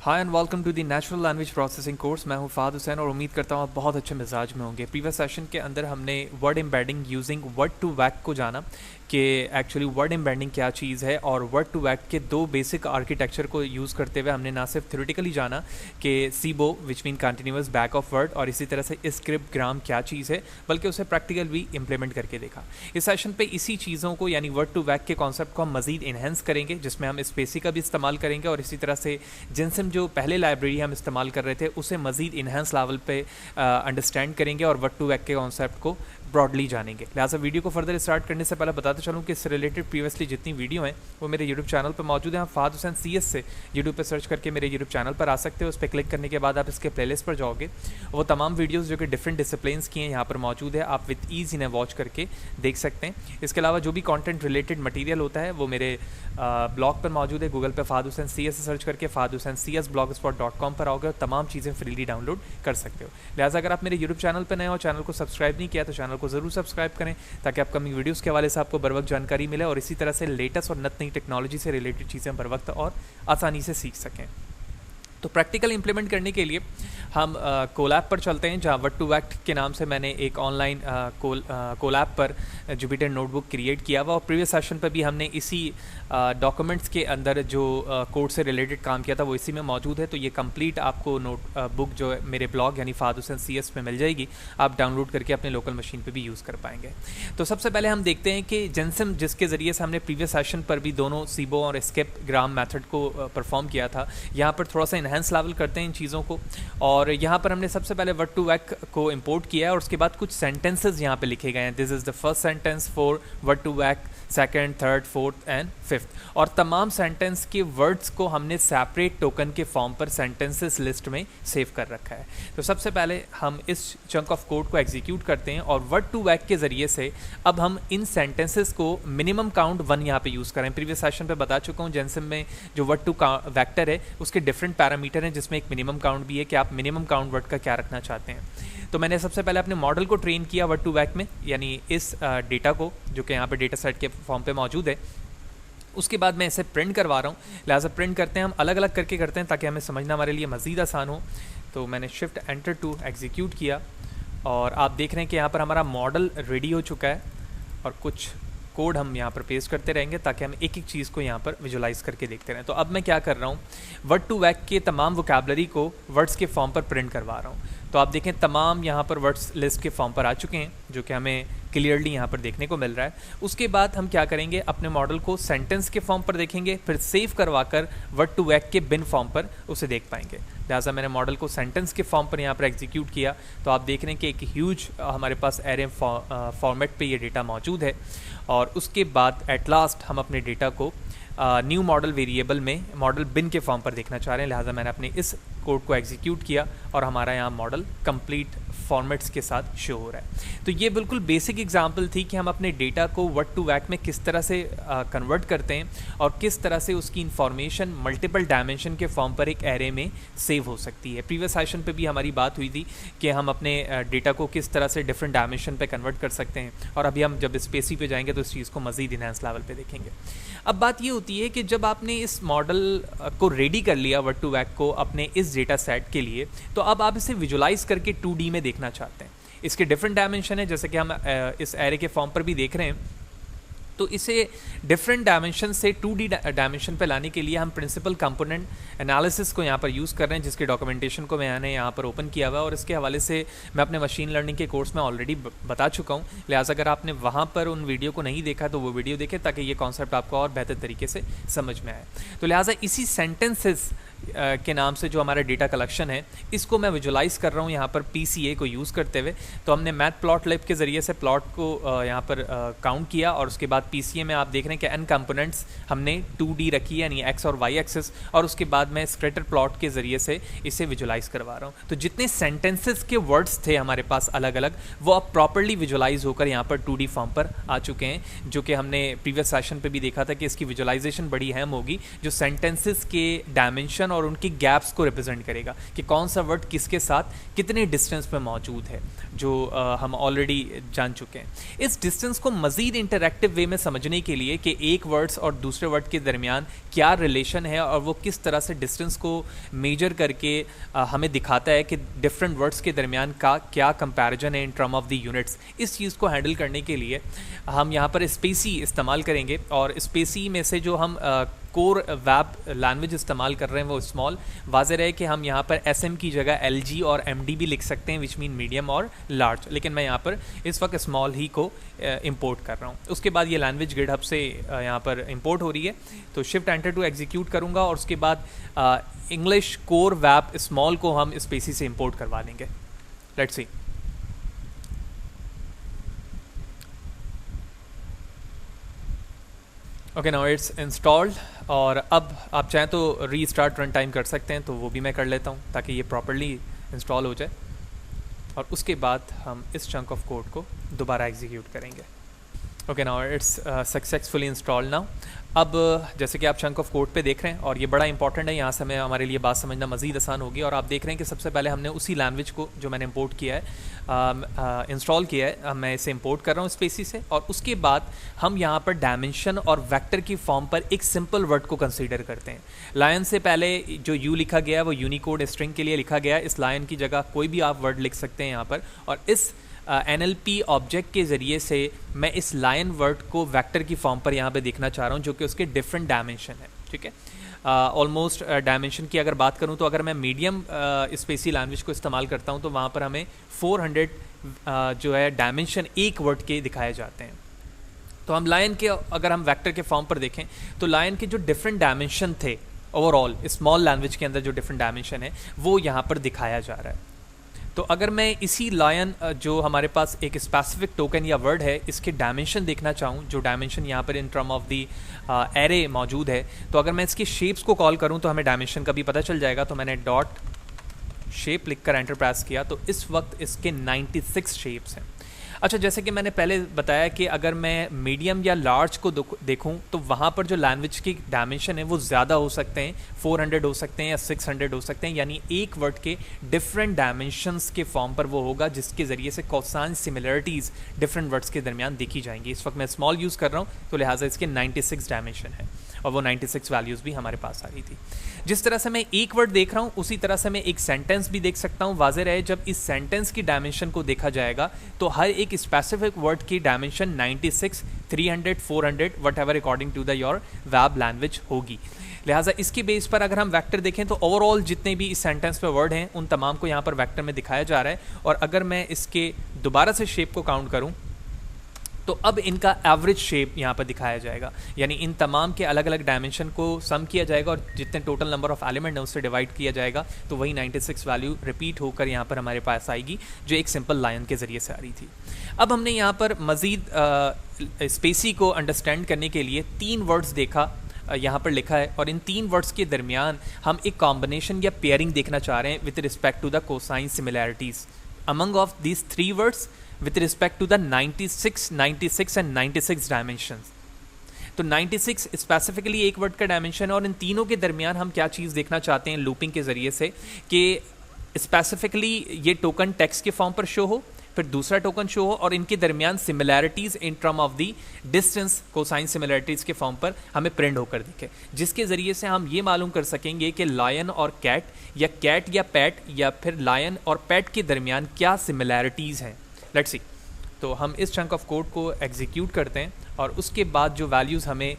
Hi and welcome to the natural language processing course. मैं हूं फ़ाद हुसैन और उम्मीद करता हूं आप बहुत अच्छे मिजाज में होंगे। प्रीवियस सेशन के अंदर हमने word embedding using word2vec को जाना कि एक्चुअली वर्ड एम्बेडिंग क्या चीज़ है, और वर्ड टू वैक के दो बेसिक आर्किटेक्चर को यूज़ करते हुए हमने ना सिर्फ थ्योरेटिकली जाना कि SIBO which mean continuous back of word, और इसी तरह से स्क्रिप्ट ग्राम क्या चीज़ है, बल्कि उसे प्रैक्टिकल भी इंप्लीमेंट करके देखा। इस सेशन पे इसी चीज़ों को यानी वर्ड टू वैक के कॉन्सेप्ट को हम मज़ीद इन्हेंस करेंगे, जिसमें हम स्पेसी का भी इस्तेमाल करेंगे और इसी तरह से जिनसिम जो पहले लाइब्रेरी हम इस्तेमाल कर रहे थे उसे मज़ीद इन्हेंस लेवल पे अंडरस्टैंड करेंगे और वर्ड टू वैक के कॉन्सेप्ट को ब्रॉडली जानेंगे। लिहाजा वीडियो को फर्दर स्टार्ट करने से पहले बताते चलूँ कि इससे रिलेटेड प्रीवियसली जितनी वीडियो हैं वो मेरे यूट्यूब चैनल पर मौजूद हैं। आप फ़ाद हुसैन CS से यूट्यूब पर सर्च करके मेरे यूट्यूब चैनल पर आ सकते हो। उस पर क्लिक करने के बाद आप इसके प्लेलिस्ट पर जाओगे, वो तमाम वीडियोज़ जो कि डिफरेंट डिसिप्लिन्स की हैं यहाँ पर मौजूद है, आप विद ईज़ इन्हें वॉच करके देख सकते हैं। इसके अलावा जो भी कॉन्टेंट रिलेटेड मटीरियल होता है वो मेरे ब्लॉग पर मौजूद है। गूगल पर फ़ाद हुसैन CS से सर्च करके फ़ाद हुसैन CS blogspot.com पर आओगे और तमाम चीज़ें फ्रीली डाउनलोड कर सकते हो। लिहाजा अगर आप मेरे यूट्यूब चैनल पर नए हो, चैनल को सब्सक्राइब नहीं किया तो चैनल को ज़रूर सब्सक्राइब करें ताकि अपकमिंग वीडियोस के हवाले से आपको बर वक्त जानकारी मिले और इसी तरह से लेटेस्ट और नई टेक्नोलॉजी से रिलेटेड चीज़ें बर वक्त और आसानी से सीख सकें। तो प्रैक्टिकल इंप्लीमेंट करने के लिए हम कोलैब पर चलते हैं, जहाँ वर्ड टू वैक के नाम से मैंने एक ऑनलाइन कोलैब पर जुपिटर नोटबुक क्रिएट किया हुआ, और प्रीवियस सेशन पर भी हमने इसी डॉक्यूमेंट्स के अंदर जो कोड से रिलेटेड काम किया था वो इसी में मौजूद है। तो ये कंप्लीट आपको नोट बुक जो है मेरे ब्लॉग यानी फ़ाद हुसैन CS में मिल जाएगी, आप डाउनलोड करके अपने लोकल मशीन पर भी यूज़ कर पाएंगे। तो सबसे पहले हम देखते हैं कि जेनसिम जिसके ज़रिए से हमने प्रीवियस सेशन पर भी दोनों सीबो और स्किप ग्राम मेथड को परफॉर्म किया था, यहाँ पर थोड़ा सा इन्हेंस लेवल करते हैं इन चीज़ों को। और यहाँ पर हमने सबसे पहले वर्ड टू वैक को इंपोर्ट किया है और उसके बाद कुछ सेंटेंसेस यहाँ पे लिखे गए हैं। This is the first sentence for word2vec, second, third, fourth and fifth, और तमाम सेंटेंस के वर्ड्स को हमने सेपरेट टोकन के फॉर्म पर सेंटेंसेस लिस्ट में सेव कर रखा है। तो सबसे पहले हम इस चंक ऑफ कोड को एग्जीक्यूट करते हैं और वर्ड टू वैक के ज़रिए से अब हम इन सेंटेंसेस को मिनिमम काउंट 1 यहाँ पे यूज़ करें। प्रीवियस सेशन पे बता चुका हूँ जेनसिम में जो वर्ड टू वैक्टर है उसके डिफरेंट पैरामीटर हैं, जिसमें एक मिनिमम काउंट भी है कि आप मिनिमम काउंट वर्ड का क्या रखना चाहते हैं। तो मैंने सबसे पहले अपने मॉडल को ट्रेन किया वर्ड टू वैक में, यानी इस डेटा को जो कि यहाँ पे डेटा सेट के फॉर्म पे मौजूद है। उसके बाद मैं इसे प्रिंट करवा रहा हूँ, लिहाजा प्रिंट करते हैं हम अलग अलग करके करते हैं ताकि हमें समझना हमारे लिए मज़ीद आसान हो। तो मैंने शिफ्ट एंटर टू एग्जीक्यूट किया और आप देख रहे हैं कि यहाँ पर हमारा मॉडल रेडी हो चुका है और कुछ कोड हम यहाँ पर पेस्ट करते रहेंगे ताकि हम एक एक चीज़ को यहाँ पर विजुलाइज करके देखते रहें। तो अब मैं क्या कर रहा हूँ, वर्ड टू वैक के तमाम वोकैबलरी को वर्ड्स के फॉर्म पर प्रिंट करवा रहा हूँ। तो आप देखें तमाम यहाँ पर वर्ड्स लिस्ट के फॉर्म पर आ चुके हैं जो कि हमें क्लियरली यहाँ पर देखने को मिल रहा है। उसके बाद हम क्या करेंगे, अपने मॉडल को सेंटेंस के फॉर्म पर देखेंगे, फिर सेव करवा कर वर्ड टू वैक के बिन फॉर्म पर उसे देख पाएंगे। लिहाजा मैंने मॉडल को सेंटेंस के फॉर्म पर यहाँ पर एग्जीक्यूट किया तो आप देख रहे हैं कि एक ह्यूज हमारे पास एरे फॉर्मेट पे ये डेटा मौजूद है। और उसके बाद एट लास्ट हम अपने डेटा को न्यू मॉडल वेरिएबल में मॉडल बिन के फॉर्म पर देखना चाह रहे हैं। लिहाजा मैंने अपने इस कोड को एग्जीक्यूट किया और हमारा यहाँ मॉडल कंप्लीट फॉर्मेट्स के साथ शो हो रहा है। तो ये बिल्कुल बेसिक एग्जांपल थी कि हम अपने डेटा को वर्ड टू वैक में किस तरह से कन्वर्ट करते हैं और किस तरह से उसकी इंफॉर्मेशन मल्टीपल डायमेंशन के फॉर्म पर एक एरे में सेव हो सकती है। प्रीवियस सेशन पे भी हमारी बात हुई थी कि हम अपने डेटा को किस तरह से डिफरेंट डायमेंशन पे कन्वर्ट कर सकते हैं, और अभी हम जब स्पेसी पे जाएंगे तो इस चीज़ को मज़ीद इनहेंस लेवल पे देखेंगे। अब बात ये होती है कि जब आपने इस मॉडल को रेडी कर लिया वर्ड टू वैक को अपने इस डेटा सेट के लिए, तो अब आप इसे विजुलाइज करके 2D में देखना चाहते हैं। इसके डिफरेंट डायमेंशन है, जैसे कि हम इस एरे के फॉर्म पर भी देख रहे हैं। तो इसे डिफरेंट डायमेंशन से 2D डायमेंशन पे लाने के लिए हम प्रिंसिपल कंपोनेंट एनालिसिस को यहाँ पर यूज़ कर रहे हैं, जिसके डॉक्यूमेंटेशन को मैंने यहाँ पर ओपन किया हुआ है और इसके हवाले से मैं अपने मशीन लर्निंग के कोर्स में ऑलरेडी बता चुका हूँ। लिहाजा अगर आपने वहाँ पर उन वीडियो को नहीं देखा तो वो वीडियो देखें ताकि ये कॉन्सेप्ट आपको और बेहतर तरीके से समझ में आए। तो लिहाजा इसी सेंटेंसेस के नाम से जो हमारा डेटा कलेक्शन है इसको मैं विजुलाइज कर रहा हूँ यहाँ पर PCA को यूज़ करते हुए। तो हमने मैथ प्लॉट लिब के ज़रिए से प्लॉट को यहाँ पर काउंट किया और उसके बाद PCA में आप देख रहे हैं कि n कंपोनेंट्स हमने 2D रखी है यानी x और y एक्सिस, और उसके बाद मैं स्कैटर प्लॉट के ज़रिए से इसे विजुलाइज करवा रहा हूँ। तो जितने सेंटेंसेस के वर्ड्स थे हमारे पास अलग अलग वो अब प्रॉपरली विजुलाइज होकर यहाँ पर 2D फॉर्म पर आ चुके हैं, जो कि हमने प्रीवियस सेशन पर भी देखा था कि इसकी विजुलाइजेशन बड़ी अहम होगी। जो सेंटेंसेस के डायमेंशन डायमेंशन और उनकी गैप्स को रिप्रेजेंट करेगा कि कौन सा वर्ड किसके साथ कितने डिस्टेंस पे मौजूद है, जो हम ऑलरेडी जान चुके हैं। इस डिस्टेंस को मज़ीद इंटरैक्टिव वे में समझने के लिए कि एक वर्ड्स और दूसरे वर्ड के दरमियान क्या रिलेशन है और वो किस तरह से डिस्टेंस को मेजर करके हमें दिखाता है कि डिफरेंट वर्ड्स के दरमियान का क्या कंपैरिजन है in term of the units, इस चीज़ को हैंडल करने के लिए हम यहाँ पर स्पेसी इस्तेमाल करेंगे। और स्पेसी में से जो हम कोर वेब लैंग्वेज इस्तेमाल कर रहे हैं वो स्मॉल, वाज़ेह है कि हम यहाँ पर SM की जगह LG और MD भी लिख सकते हैं, विच मीन मीडियम और लार्ज, लेकिन मैं यहाँ पर इस वक्त स्मॉल ही को इंपोर्ट कर रहा हूँ। उसके बाद ये लैंग्वेज गिटहब से यहाँ पर इंपोर्ट हो रही है, तो शिफ्ट एंटर टू एग्जीक्यूट करूँगा और उसके बाद इंग्लिश कोर वेब स्मॉल को हम स्पेसी से इंपोर्ट करवा लेंगे। Let's see. Okay, now it's installed. और अब आप चाहें तो रीस्टार्ट रन टाइम कर सकते हैं, तो वो भी मैं कर लेता हूँ ताकि ये प्रॉपर्ली इंस्टॉल हो जाए और उसके बाद हम इस चंक ऑफ कोड को दोबारा एग्जीक्यूट करेंगे। Okay, now it's successfully installed now. अब जैसे कि आप चंक ऑफ कोड पे देख रहे हैं और ये बड़ा इंपॉर्टेंट है, यहाँ से हमें हमारे लिए बात समझना मज़ीद आसान होगी। और आप देख रहे हैं कि सबसे पहले हमने उसी लैंग्वेज को जो मैंने इंपोर्ट किया है, इंस्टॉल किया है, मैं इसे इंपोर्ट कर रहा हूँ स्पेसी से। और उसके बाद हम यहाँ पर डायमेंशन और वेक्टर की फॉर्म पर एक सिंपल वर्ड को कंसीडर करते हैं। लायन से पहले जो यू लिखा गया है वो यूनिकोड स्ट्रिंग के लिए लिखा गया है। इस लायन की जगह कोई भी आप वर्ड लिख सकते हैं यहाँ पर, और इस NLP ऑब्जेक्ट के ज़रिए से मैं इस लायन वर्ड को वेक्टर की फॉर्म पर यहाँ पे देखना चाह रहा हूँ, जो कि उसके डिफरेंट डायमेंशन है। ठीक है, ऑलमोस्ट डायमेंशन की अगर बात करूँ तो अगर मैं मीडियम स्पेसी लैंग्वेज को इस्तेमाल करता हूँ तो वहाँ पर हमें 400 जो है डायमेंशन एक वर्ड के दिखाए जाते हैं। तो हम लायन के अगर हम वेक्टर के फॉर्म पर देखें तो लायन के जो डिफरेंट डायमेंशन थे ओवरऑल स्मॉल लैंग्वेज के अंदर, जो डिफरेंट डायमेंशन है वो यहाँ पर दिखाया जा रहा है। तो अगर मैं इसी लायन जो हमारे पास एक स्पेसिफिक टोकन या वर्ड है, इसके डायमेंशन देखना चाहूँ, जो डायमेंशन यहाँ पर in term of the array मौजूद है, तो अगर मैं इसकी शेप्स को कॉल करूँ तो हमें डायमेंशन का भी पता चल जाएगा। तो मैंने डॉट शेप लिखकर एंटर प्रेस किया तो इस वक्त इसके 96 शेप्स हैं। अच्छा, जैसे कि मैंने पहले बताया कि अगर मैं मीडियम या लार्ज को देखूं तो वहाँ पर जो लैंग्वेज की डायमेंशन है वो ज़्यादा हो सकते हैं, 400 हो सकते हैं या 600 हो सकते हैं, यानी एक वर्ड के डिफरेंट डायमेंशंस के फॉर्म पर वो होगा, जिसके ज़रिए से कोसाइन सिमिलरिटीज़ डिफरेंट वर्ड्स के दरमियान देखी जाएंगी। इस वक्त मैं स्मॉल यूज़ कर रहा हूँ तो लिहाजा इसके 96 डायमेंशन है और वो 96 वैल्यूज़ भी हमारे पास आ रही थी। जिस तरह से मैं एक वर्ड देख रहा हूँ उसी तरह से मैं एक सेंटेंस भी देख सकता हूँ। वाज़ेह रहे जब इस सेंटेंस की डायमेंशन को देखा जाएगा तो हर एक स्पेसिफिक वर्ड की dimension 96, 300, 400 whatever according to the your web language होगी। लिहाजा इसके बेस पर अगर हम वेक्टर देखें तो ओवरऑल जितने भी इस सेंटेंस पे वर्ड हैं उन तमाम को यहाँ पर वेक्टर में दिखाया जा रहा है। और अगर मैं इसके दोबारा से शेप को काउंट करूँ तो अब इनका एवरेज शेप यहाँ पर दिखाया जाएगा, यानी इन तमाम के अलग अलग डायमेंशन को सम किया जाएगा और जितने टोटल नंबर ऑफ एलिमेंट है उससे डिवाइड किया जाएगा, तो वही 96 वैल्यू रिपीट होकर यहाँ पर हमारे पास आएगी, जो एक सिंपल लाइन के ज़रिए से आ रही थी। अब हमने यहाँ पर मज़ीद स्पेसी को अंडरस्टैंड करने के लिए 3 वर्ड्स देखा, यहाँ पर लिखा है, और इन 3 वर्ड्स के दरमियान हम एक कॉम्बिनेशन या पेयरिंग देखना चाह रहे हैं with respect to the cosine similarities among of these 3 words with respect to the 96, 96 and 96 dimensions। तो 96 स्पेसिफिकली एक वर्ड का डायमेंशन है और इन तीनों के दरमियान हम क्या चीज़ देखना चाहते हैं लूपिंग के ज़रिए से कि स्पेसिफिकली ये टोकन टेक्स्ट के फॉर्म पर शो हो, फिर दूसरा टोकन शो हो और इनके दरमियान similarities in term of the distance cosine similarities के फॉर्म पर हमें प्रिंट होकर दिखे, जिसके ज़रिए से हम ये मालूम कर सकेंगे कि लायन और कैट या पैट या फिर लायन और पैट के दरमियान क्या सिमिलैरिटीज़ हैं। Let's see. तो हम इस चंक ऑफ कोड को एग्जीक्यूट करते हैं और उसके बाद जो वैल्यूज़ हमें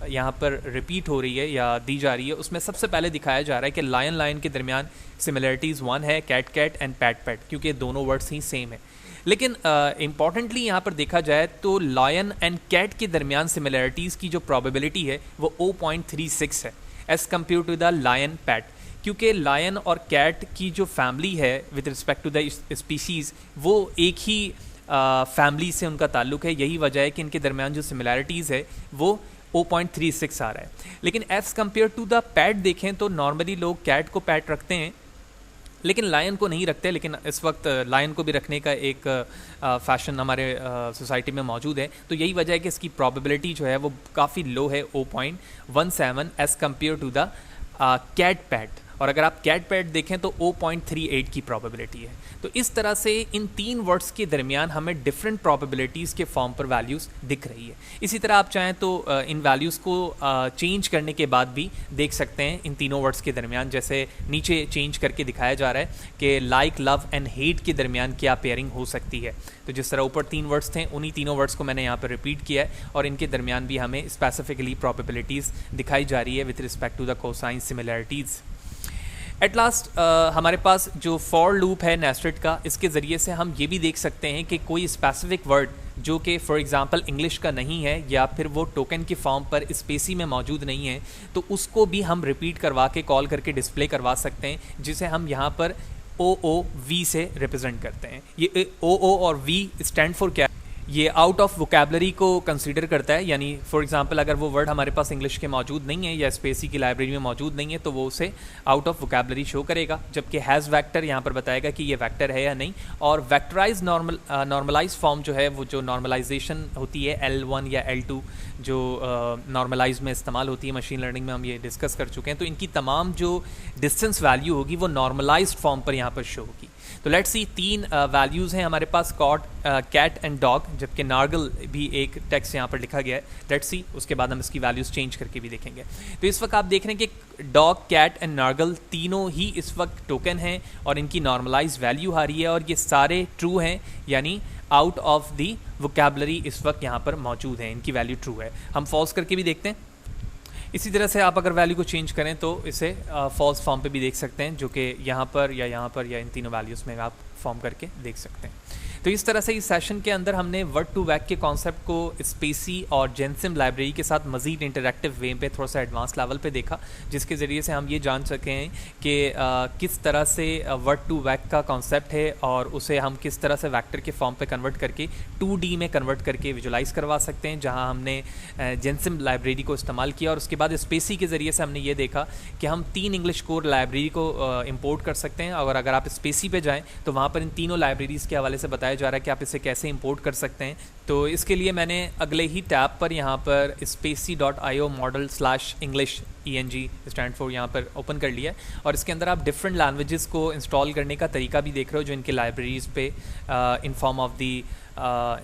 यहाँ पर रिपीट हो रही है या दी जा रही है उसमें सबसे पहले दिखाया जा रहा है कि लायन के दरमियान सिमिलरिटीज़ 1 है, कैट एंड पैट, क्योंकि दोनों वर्ड्स ही सेम है। लेकिन इम्पॉर्टेंटली यहाँ पर देखा जाए तो लायन एंड कैट के दरमियान सिमिलरिटीज़ की जो प्रोबेबिलिटी है वो 0.36 है as compared to the lion pat, क्योंकि लायन और कैट की जो फैमिली है with respect to the species वो एक ही फैमिली से उनका ताल्लुक है। यही वजह है कि इनके दरमियान जो सिमिलैरिटीज़ है वो 0.36 आ रहा है। लेकिन as compared to the pat देखें तो नॉर्मली लोग कैट को पैट रखते हैं लेकिन लायन को नहीं रखते, लेकिन इस वक्त लायन को भी रखने का एक फैशन हमारे सोसाइटी में मौजूद है। तो यही वजह है कि इसकी प्रोबेबिलिटी जो है वो काफ़ी लो है, 0.17 as compared to the cat pad, और अगर आप कैट पैड देखें तो 0.38 की प्रोबेबिलिटी है। तो इस तरह से इन 3 वर्ड्स के दरमियान हमें डिफरेंट प्रोबेबिलिटीज़ के फॉर्म पर वैल्यूज़ दिख रही है। इसी तरह आप चाहें तो इन वैल्यूज़ को चेंज करने के बाद भी देख सकते हैं इन तीनों वर्ड्स के दरमियान, जैसे नीचे चेंज करके दिखाया जा रहा है कि लाइक, लव एंड हेट के दरमियान क्या पेयरिंग हो सकती है। तो जिस तरह ऊपर 3 वर्ड्स थे, उन्हीं तीनों वर्ड्स को मैंने यहाँ पर रिपीट किया है और इनके दरमियान भी हमें स्पेसिफिकली प्रोबेबिलिटीज़ दिखाई जा रही है with respect to the cosine similarities. At last हमारे पास जो फॉर लूप है नेस्टेड का, इसके ज़रिए से हम ये भी देख सकते हैं कि कोई स्पेसिफिक वर्ड जो कि फॉर एग्जांपल इंग्लिश का नहीं है या फिर वो टोकन के फॉर्म पर स्पेसी में मौजूद नहीं है, तो उसको भी हम रिपीट करवा के कॉल करके डिस्प्ले करवा सकते हैं, जिसे हम यहाँ पर OOV से रिप्रेजेंट करते हैं। ये OO और V स्टैंड फॉर क्या, ये आउट ऑफ वोकेबलरी को कंसीडर करता है, यानी फॉर एग्जांपल अगर वो वर्ड हमारे पास इंग्लिश के मौजूद नहीं है या स्पेसी की लाइब्रेरी में मौजूद नहीं है तो वो उसे आउट ऑफ वोकेबलरी शो करेगा, जबकि हैज़ वेक्टर यहाँ पर बताएगा कि ये वेक्टर है या नहीं। और वेक्टराइज नॉर्मलाइज फॉर्म जो है, वो जो नॉर्मलाइजेशन होती है L1 या L2 जो नॉर्मलाइज में इस्तेमाल होती है मशीन लर्निंग में, हम ये डिस्कस कर चुके हैं। तो इनकी तमाम जो डिस्टेंस वैल्यू होगी वो नॉर्मलाइज्ड फॉर्म पर यहाँ पर शो होगी। तो लेट्स सी 3 वैल्यूज़ हैं हमारे पास, कॉट, कैट एंड डॉग, जबकि नार्गल भी एक टेक्स्ट यहाँ पर लिखा गया है। लेट्स सी, उसके बाद हम इसकी वैल्यूज़ चेंज करके भी देखेंगे। तो इस वक्त आप देख रहे हैं कि डॉग, कैट एंड नार्गल तीनों ही इस वक्त टोकन हैं और इनकी नॉर्मलाइज वैल्यू आ रही है और ये सारे ट्रू हैं, यानी आउट ऑफ दी वोकेबलरी इस वक्त यहाँ पर मौजूद है, इनकी वैल्यू ट्रू है। हम फॉल्स करके भी देखते हैं। इसी तरह से आप अगर वैल्यू को चेंज करें तो इसे फॉल्स फॉर्म पे भी देख सकते हैं, जो कि यहाँ पर या इन तीनों वैल्यूज़ में आप फॉर्म करके देख सकते हैं। तो इस तरह से इस सेशन के अंदर हमने वर्ड टू वैक के कॉन्सेप्ट को स्पेसी और जेनसिम लाइब्रेरी के साथ मज़ीद इंटरैक्टिव वे पे थोड़ा सा एडवांस लेवल पे देखा, जिसके ज़रिए से हम ये जान सकें कि किस तरह से वर्ड टू वैक का कॉन्सेप्ट है और उसे हम किस तरह से वेक्टर के फॉर्म पे कन्वर्ट करके 2D में कन्वर्ट करके विजुलाइज़ करवा सकते हैं, जहाँ हमने जेनसिम लाइब्रेरी को इस्तेमाल किया। और उसके बाद स्पेसी के ज़रिए से हमने ये देखा कि हम 3 इंग्लिश कोर लाइब्रेरी को इम्पोर्ट कर सकते हैं, और अगर आप स्पेसी पे जाएँ तो वहाँ पर इन तीनों लाइब्रेरीज़ के हवाले से बताया जा रहा है कि आप इसे कैसे इंपोर्ट कर सकते हैं। तो इसके लिए मैंने अगले ही टैब पर यहाँ पर spacey.io model/English ENG stand for यहाँ पर ओपन कर लिया है, और इसके अंदर आप डिफरेंट लैंग्वेजेस को इंस्टॉल करने का तरीका भी देख रहे हो जो इनके लाइब्रेरीज़ पे in form of the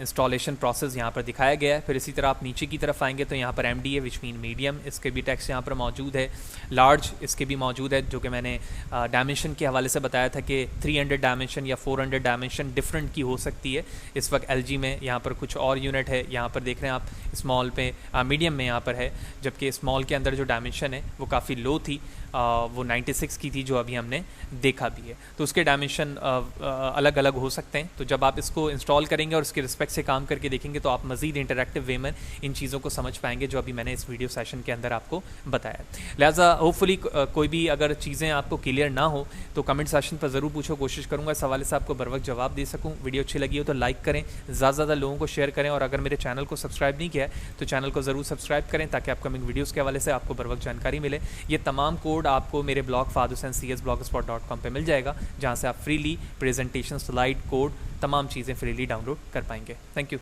installation process यहाँ पर दिखाया गया है। फिर इसी तरह आप नीचे की तरफ आएंगे तो यहाँ पर MDA विच मीन मीडियम, इसके भी टेक्स्ट यहाँ पर मौजूद है। लार्ज इसके भी मौजूद है, जो कि मैंने डायमेंशन के हवाले से बताया था कि 300 डायमेंशन या 400 डायमेंशन डिफरेंट की हो सकती है। इस वक्त LG में यहाँ पर कुछ और यूनिट है, यहाँ पर देख रहे हैं आप स्मॉल पे मीडियम में यहाँ पर है, जबकि स्मॉल के अंदर जो डायमेंशन है वो काफ़ी लो थी, वो 96 की थी जो अभी हमने देखा भी है। तो उसके डायमेंशन अलग अलग हो सकते हैं। तो जब आप इसको इंस्टॉल करेंगे और इसके रिस्पेक्ट से काम करके देखेंगे तो आप मज़ीद इंटरैक्टिव वे में इन चीज़ों को समझ पाएंगे जो अभी मैंने इस वीडियो सेशन के अंदर आपको बताया। लिहाजा होपफुली कोई भी अगर चीज़ें आपको क्लियर ना हो तो कमेंट सेशन पर ज़रूर पूछो, कोशिश करूँगा इस हवाले से आपको बर वक्त जवाब दे सकूँ। वीडियो अच्छी लगी हो तो लाइक करें, ज़्यादा से ज़्यादा लोगों को शेयर करें, और अगर मेरे चैनल को सब्सक्राइब नहीं किया है तो चैनल को ज़रूर सब्सक्राइब करें ताकि अपकमिंग वीडियोज़ के हवाले से आपको बर वक्त जानकारी मिले। ये तमाम कोड आपको मेरे ब्लॉग fahadhusaincs.blogspot.com पे मिल जाएगा, जहाँ से आप फ्रीली प्रेजेंटेशन, स्लाइड, कोड, तमाम चीज़ें फ्रीली डाउनलोड कर पाएंगे। Thank you.